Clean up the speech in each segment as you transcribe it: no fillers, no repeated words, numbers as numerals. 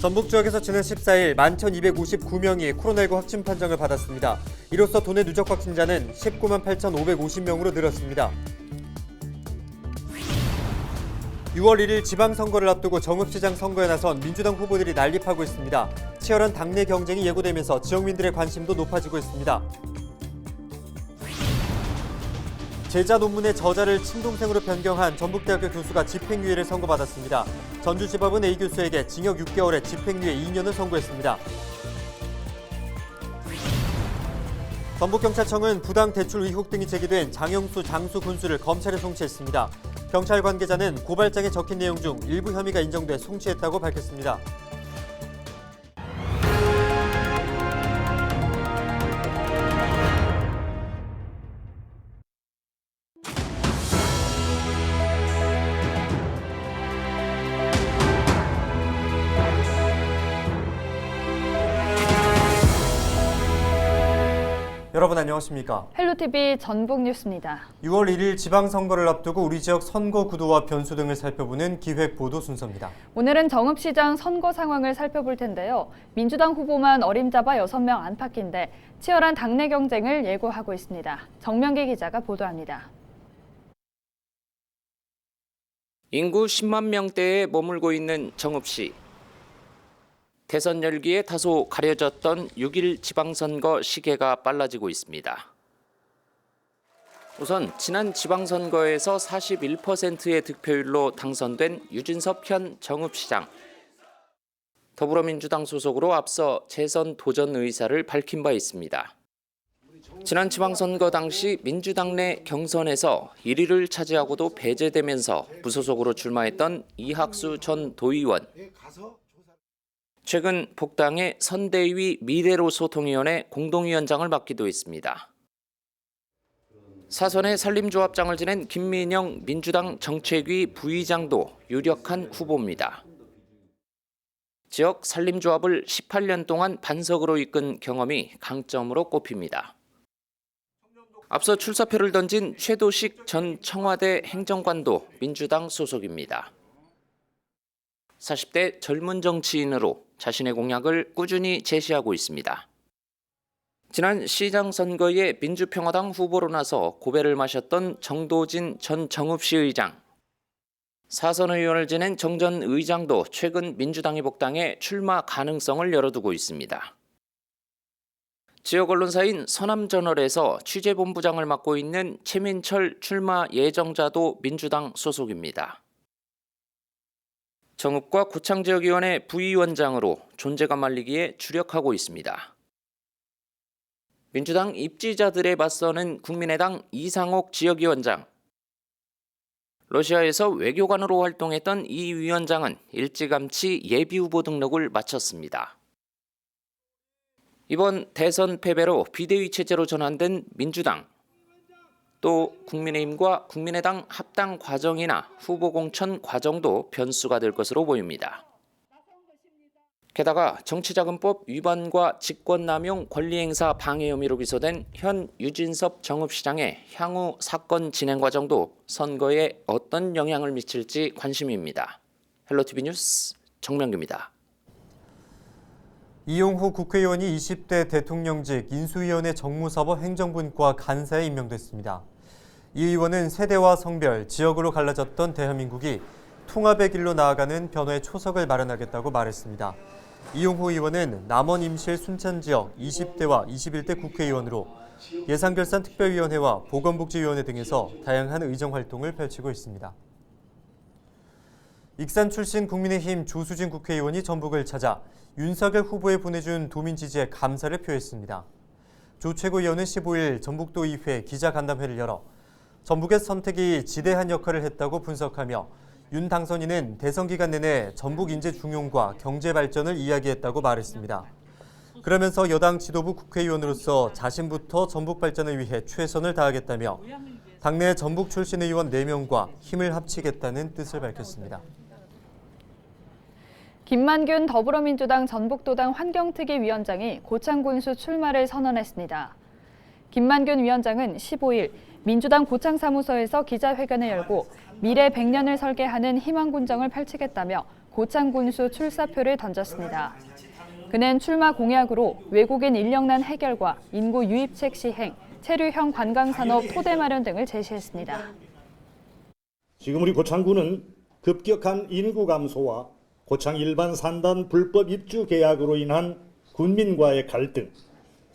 전북 지역에서 지난 14일 11,259명이 코로나19 확진 판정을 받았습니다. 이로써 도내 누적 확진자는 19만 8,550명으로 늘었습니다. 6월 1일 지방선거를 앞두고 정읍시장 선거에 나선 민주당 후보들이 난립하고 있습니다. 치열한 당내 경쟁이 예고되면서 지역민들의 관심도 높아지고 있습니다. 제자 논문의 저자를 친동생으로 변경한 전북대학교 교수가 집행유예를 선고받았습니다. 전주지법은 A 교수에게 징역 6개월에 집행유예 2년을 선고했습니다. 전북경찰청은 부당 대출 의혹 등이 제기된 장영수 장수 군수를 검찰에 송치했습니다. 경찰 관계자는 고발장에 적힌 내용 중 일부 혐의가 인정돼 송치했다고 밝혔습니다. 여러분 안녕하십니까? 헬로티비 전북뉴스입니다. 6월 1일 지방선거를 앞두고 우리 지역 선거 구도와 변수 등을 살펴보는 기획보도 순서입니다. 오늘은 정읍시장 선거 상황을 살펴볼 텐데요. 민주당 후보만 어림잡아 6명 안팎인데 치열한 당내 경쟁을 예고하고 있습니다. 정명기 기자가 보도합니다. 인구 10만 명대에 머물고 있는 정읍시. 대선 열기에 다소 가려졌던 6일 지방선거 시계가 빨라지고 있습니다. 우선 지난 지방선거에서 41%의 득표율로 당선된 유진섭 현 정읍시장. 더불어민주당 소속으로 앞서 재선 도전 의사를 밝힌 바 있습니다. 지난 지방선거 당시 민주당 내 경선에서 1위를 차지하고도 배제되면서 무소속으로 출마했던 이학수 전 도의원. 최근 복당의 선대위 미래로 소통위원회 공동위원장을 맡기도 했습니다. 사선의 산림조합장을 지낸 김민영 민주당 정책위 부의장도 유력한 후보입니다. 지역 산림조합을 18년 동안 반석으로 이끈 경험이 강점으로 꼽힙니다. 앞서 출사표를 던진 최도식 전 청와대 행정관도 민주당 소속입니다. 40대 젊은 정치인으로 자신의 공약을 꾸준히 제시하고 있습니다. 지난 시장 선거에 민주평화당 후보로 나서 고배를 마셨던 정도진 전 정읍시 의장. 사선 의원을 지낸 정 전 의장도 최근 민주당이 복당해 출마 가능성을 열어두고 있습니다. 지역 언론사인 서남저널에서 취재본부장을 맡고 있는 최민철 출마 예정자도 민주당 소속입니다. 정읍과 고창지역위원회 부위원장으로 존재감 말리기에 주력하고 있습니다. 민주당 입지자들에 맞서는 국민의당 이상옥 지역위원장. 러시아에서 외교관으로 활동했던 이 위원장은 일찌감치 예비후보 등록을 마쳤습니다. 이번 대선 패배로 비대위 체제로 전환된 민주당. 또 국민의힘과 국민의당 합당 과정이나 후보 공천 과정도 변수가 될 것으로 보입니다. 게다가 정치자금법 위반과 직권남용 권리행사 방해 혐의로 기소된 현 유진섭 정읍시장의 향후 사건 진행 과정도 선거에 어떤 영향을 미칠지 관심입니다. 헬로티비 뉴스 정명규입니다. 이용호 국회의원이 20대 대통령직 인수위원회 정무사법 행정분과 간사에 임명됐습니다. 이 의원은 세대와 성별, 지역으로 갈라졌던 대한민국이 통합의 길로 나아가는 변화의 초석을 마련하겠다고 말했습니다. 이용호 의원은 남원 임실 순천지역 20대와 21대 국회의원으로 예산결산특별위원회와 보건복지위원회 등에서 다양한 의정활동을 펼치고 있습니다. 익산 출신 국민의힘 조수진 국회의원이 전북을 찾아 윤석열 후보에 보내준 도민 지지에 감사를 표했습니다. 조 최고위원은 15일 전북도의회 기자간담회를 열어 전북의 선택이 지대한 역할을 했다고 분석하며 윤 당선인은 대선 기간 내내 전북 인재 중용과 경제 발전을 이야기했다고 말했습니다. 그러면서 여당 지도부 국회의원으로서 자신부터 전북 발전을 위해 최선을 다하겠다며 당내 전북 출신 의원 4명과 힘을 합치겠다는 뜻을 밝혔습니다. 김만균 더불어민주당 전북도당 환경특위위원장이 고창군수 출마를 선언했습니다. 김만균 위원장은 15일 민주당 고창사무소에서 기자회견을 열고 미래 100년을 설계하는 희망군정을 펼치겠다며 고창 군수 출사표를 던졌습니다. 그는 출마 공약으로 외국인 인력난 해결과 인구 유입책 시행, 체류형 관광산업 토대 마련 등을 제시했습니다. 지금 우리 고창군은 급격한 인구 감소와 고창 일반 산단 불법 입주 계약으로 인한 군민과의 갈등,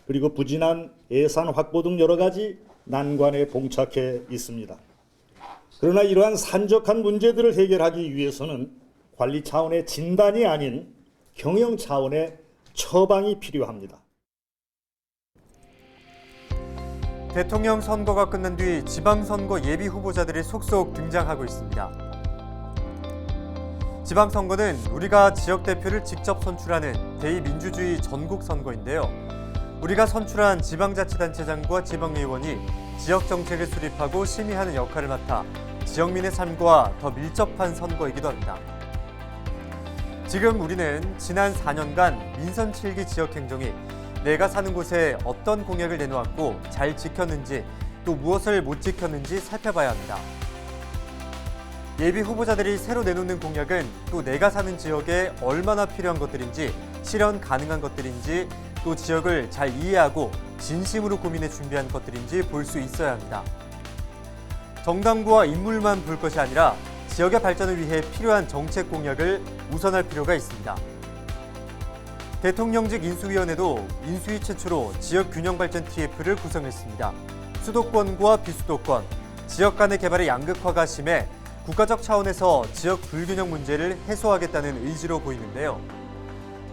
그리고 부진한 예산 확보 등 여러 가지 난관에 봉착해 있습니다. 그러나 이러한 산적한 문제들을 해결하기 위해서는 관리 차원의 진단이 아닌 경영 차원의 처방이 필요합니다. 대통령 선거가 끝난 뒤 지방선거 예비 후보자들이 속속 등장하고 있습니다. 지방선거는 우리가 지역 대표를 직접 선출하는 대의민주주의 전국 선거인데요. 우리가 선출한 지방자치단체장과 지방의원이 지역 정책을 수립하고 심의하는 역할을 맡아 지역민의 삶과 더 밀접한 선거이기도 합니다. 지금 우리는 지난 4년간 민선 7기 지역 행정이 내가 사는 곳에 어떤 공약을 내놓았고 잘 지켰는지 또 무엇을 못 지켰는지 살펴봐야 합니다. 예비 후보자들이 새로 내놓는 공약은 또 내가 사는 지역에 얼마나 필요한 것들인지 실현 가능한 것들인지 또 지역을 잘 이해하고 진심으로 고민해 준비한 것들인지 볼 수 있어야 합니다. 정당부와 인물만 볼 것이 아니라 지역의 발전을 위해 필요한 정책 공약을 우선할 필요가 있습니다. 대통령직 인수위원회도 인수위 최초로 지역균형발전 TF를 구성했습니다. 수도권과 비수도권, 지역 간의 개발의 양극화가 심해 국가적 차원에서 지역 불균형 문제를 해소하겠다는 의지로 보이는데요.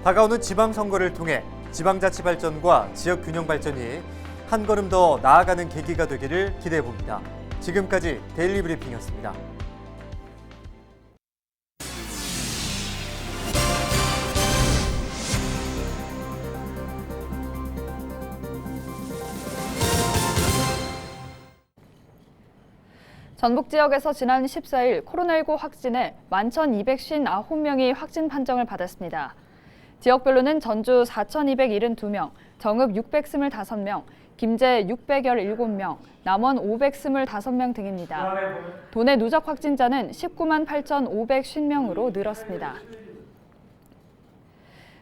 다가오는 지방선거를 통해 지방자치 발전과 지역균형 발전이 한 걸음 더 나아가는 계기가 되기를 기대해봅니다. 지금까지 데일리 브리핑이었습니다. 전북 지역에서 지난 14일 코로나19 확진에 11,259명이 확진 판정을 받았습니다. 지역별로는 전주 4,272명, 정읍 625명, 김제 617명, 남원 525명 등입니다. 도내 누적 확진자는 19만 8,550명으로 늘었습니다.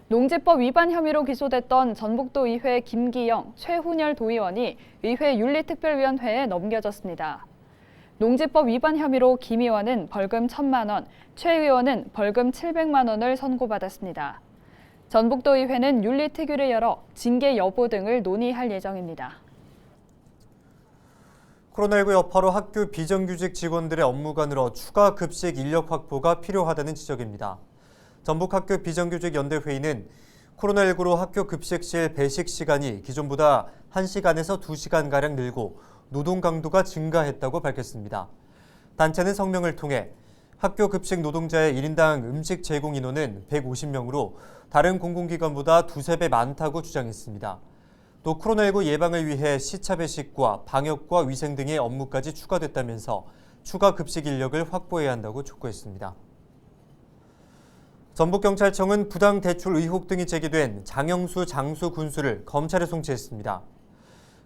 농지법 위반 혐의로 기소됐던 전북도의회 김기영, 최훈열 도의원이 의회 윤리특별위원회에 넘겨졌습니다. 농지법 위반 혐의로 김 의원은 벌금 1,000만 원, 최 의원은 벌금 700만 원을 선고받았습니다. 전북도의회는 윤리특위를 열어 징계 여부 등을 논의할 예정입니다. 코로나19 여파로 학교 비정규직 직원들의 업무가 늘어 추가 급식 인력 확보가 필요하다는 지적입니다. 전북학교 비정규직 연대회의는 코로나19로 학교 급식실 배식 시간이 기존보다 1시간에서 2시간가량 늘고 노동 강도가 증가했다고 밝혔습니다. 단체는 성명을 통해 학교 급식 노동자의 1인당 음식 제공 인원은 150명으로 다른 공공기관보다 2~3배 많다고 주장했습니다. 또 코로나19 예방을 위해 시차 배식과 방역과 위생 등의 업무까지 추가됐다면서 추가 급식 인력을 확보해야 한다고 촉구했습니다. 전북경찰청은 부당 대출 의혹 등이 제기된 장영수 장수 군수를 검찰에 송치했습니다.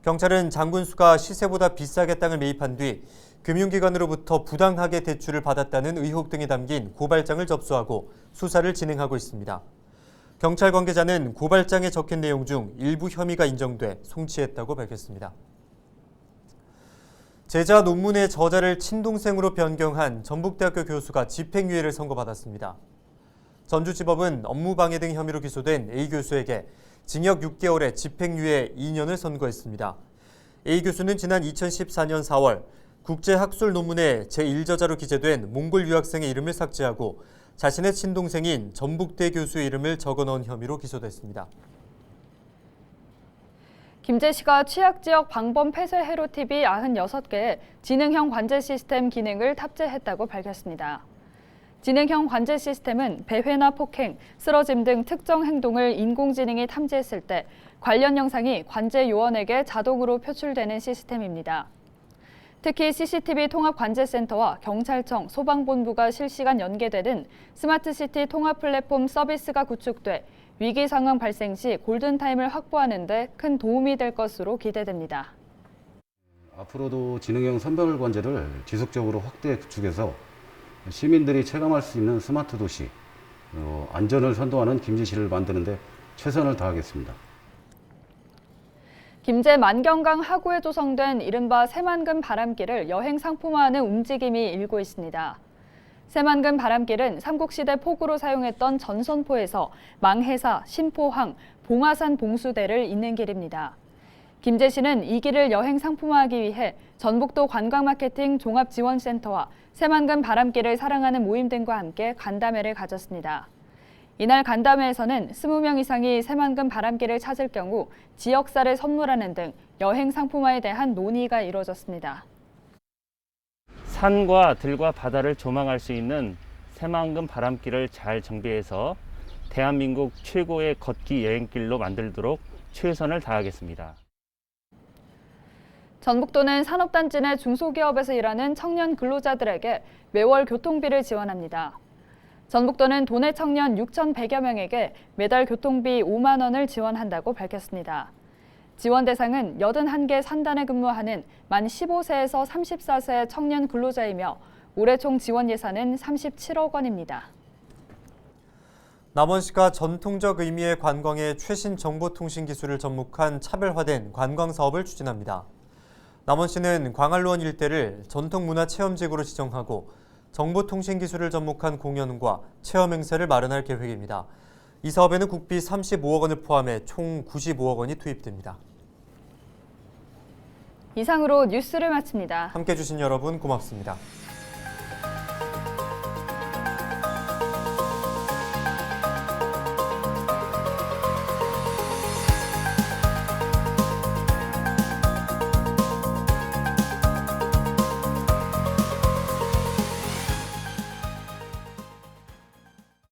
경찰은 장 군수가 시세보다 비싸게 땅을 매입한 뒤 금융기관으로부터 부당하게 대출을 받았다는 의혹 등이 담긴 고발장을 접수하고 수사를 진행하고 있습니다. 경찰 관계자는 고발장에 적힌 내용 중 일부 혐의가 인정돼 송치했다고 밝혔습니다. 제자 논문의 저자를 친동생으로 변경한 전북대학교 교수가 집행유예를 선고받았습니다. 전주지법은 업무방해 등 혐의로 기소된 A 교수에게 징역 6개월에 집행유예 2년을 선고했습니다. A 교수는 지난 2014년 4월 국제학술 논문에 제1저자로 기재된 몽골 유학생의 이름을 삭제하고 자신의 친동생인 전북대 교수의 이름을 적어넣은 혐의로 기소됐습니다. 김제시가 취약지역 방범 폐쇄 해로 TV 96개에 지능형 관제 시스템 기능을 탑재했다고 밝혔습니다. 지능형 관제 시스템은 배회나 폭행, 쓰러짐 등 특정 행동을 인공지능이 탐지했을 때 관련 영상이 관제 요원에게 자동으로 표출되는 시스템입니다. 특히 CCTV 통합관제센터와 경찰청, 소방본부가 실시간 연계되는 스마트시티 통합 플랫폼 서비스가 구축돼 위기 상황 발생 시 골든타임을 확보하는 데 큰 도움이 될 것으로 기대됩니다. 앞으로도 지능형 선별관제를 지속적으로 확대 구축해서 시민들이 체감할 수 있는 스마트 도시, 안전을 선도하는 김제시를 만드는 데 최선을 다하겠습니다. 김제 만경강 하구에 조성된 이른바 새만금 바람길을 여행 상품화하는 움직임이 일고 있습니다. 새만금 바람길은 삼국시대 포구로 사용했던 전선포에서 망해사, 신포항, 봉화산 봉수대를 잇는 길입니다. 김제시는 이 길을 여행 상품화하기 위해 전북도 관광마케팅 종합지원센터와 새만금 바람길을 사랑하는 모임 등과 함께 간담회를 가졌습니다. 이날 간담회에서는 20명 이상이 새만금 바람길을 찾을 경우 지역사를 선물하는 등 여행 상품화에 대한 논의가 이루어졌습니다. 산과 들과 바다를 조망할 수 있는 새만금 바람길을 잘 정비해서 대한민국 최고의 걷기 여행길로 만들도록 최선을 다하겠습니다. 전북도는 산업단지 내 중소기업에서 일하는 청년 근로자들에게 매월 교통비를 지원합니다. 전북도는 도내 청년 6,100여 명에게 매달 교통비 5만 원을 지원한다고 밝혔습니다. 지원 대상은 81개 산단에 근무하는 만 15세에서 34세 청년 근로자이며 올해 총 지원 예산은 37억 원입니다. 남원시가 전통적 의미의 관광에 최신 정보통신 기술을 접목한 차별화된 관광 사업을 추진합니다. 남원시는 광안루원 일대를 전통문화체험지구로 지정하고 정보통신 기술을 접목한 공연과 체험 행사를 마련할 계획입니다. 이 사업에는 국비 35억 원을 포함해 총 95억 원이 투입됩니다. 이상으로 뉴스를 마칩니다. 함께해 주신 여러분 고맙습니다.